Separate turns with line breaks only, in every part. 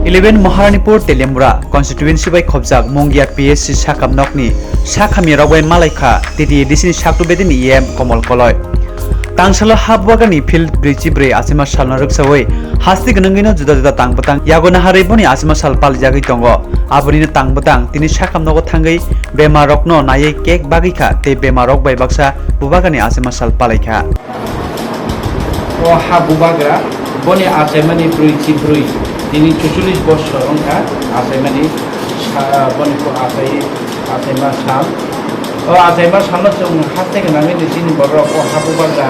11 Maharanipur Telembura constituency by khobjak Mongia PSC Sakam Nokni Sakami Rogway Malaika Titi Disini Saktu Bedin EM Komol Koloi Tangsalo Habwagani Field Bridge Bre Asima Shalna Ruksawai Hasti Gnangino Juda Juda Tangbatang Yagona Hariboni Asima Sal Paljagi Tongo Aburina Tangbatang Tini Sakam Nogo Tangai Bema Rokno Naye Cake Bagika Te Bema Rok by Baksa Bubagani Asima Sal Palaika
O Habubagra Boni Asemani Bridge Bridge Tini 44 বছর অঙ্কা আসাইমানি বনিকো আসাইমা সাল ও আসাইমা সালনো जों হাতে গনামি দিনি বড় ও হাবুবাগা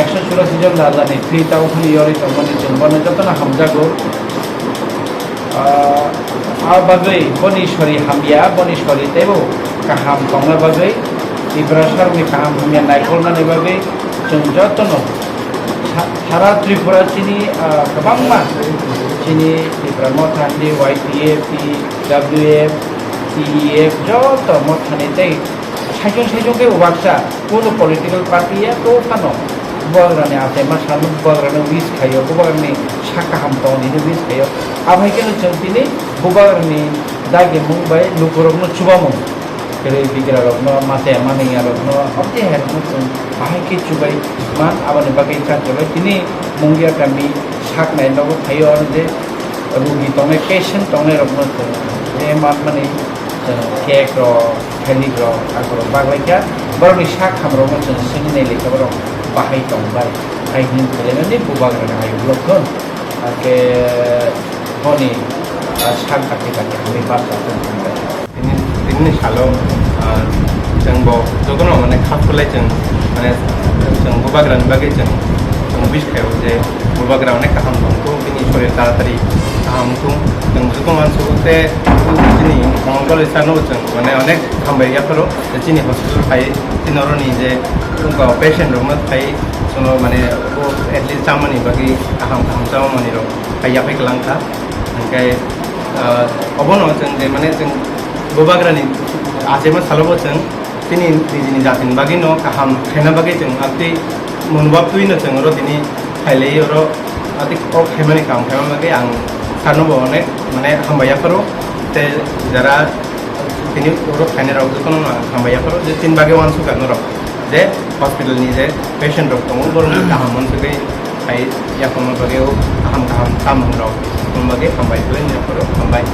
184 জন রাজানি ফ্রিটাও খানি ইয়রি তমনি जों বনে যতনা হামজাগো আর বাগৈ বনিশ্বরী হামিয়া বনিশ্বরী তেবো কাহাম তংলা বাগৈ ইব্রাসারনি কাহাম হামিয়া নাইকলনানি বাগৈ जों যতনো সারা ত্রিপুরা চিনি गोबां मा চিনি ত্রিপুরা মথানি YPF WF TEF যত মথানি তাই সাইজন ওয়াকসা কোনো পলিটিক্যাল পার্টিয়া তো কানো বগরানি আছে মা সামু বগরানি উইস খাইও বগরানি সাকা হামতনি উইস খাইও আভাই কেন চন্তিনি বগরানি দাগে Mumbai লুকুরগনো চুবামু Kere bicara rokno mate mane ya rokno opti her mutun bahai ki chubai man abane bagai kan chubai tini mungia kami sak nai nogo thayo je rugi tone patient tone rokno e man mane cake ro khali ro akro bagai kya boroni sak khamro mutun sini nei le kabro bahai tong bai ai hin kele ni bubagra na ai blokon ake honi sak kati kami basa
ini shalom जों जगन माने खाफुलाय जों माने जों बुबाग्रानि बागै जों बिसखायाव जे बुबाग्रा अनेक गाहाम दं तो बिनि शरीर तारातारि गाहामखौ जों जुगो मानसिखौते दिनै मंगल सानो जों माने अनेक खामबाययाफोर दिनै हस्पिटाल थायो दिनरनि जे जोंखौ पेशेन्ट रुम थायो जों माने एटलिस्ट जामानि बागै गाहाम जामानि र थायाखै गलांखा ओंखाय अबनो जों जे माने जों बुबाग्रानि आजेमा सालबो जों दिनै निजिनि जातिनि बागै न गाहाम खायना बागै जों आति मोनबाबतुइनो जों र दिनै फाइलै र आति क खायमानि काम खायमा बागै आं सारनोबो अनेक माने हामबायाफोर ते जारा दिनै र खायना राव जखनो हामबायाफोर जे तिन बागै वानसु गानो र जे हस्पिटालनि जे पेशेन्ट रक दङ बरं गाहाम मोनसगै फाइ याखनो बागै गाहाम काम र बागै हामबाय तुइनो र हामबाय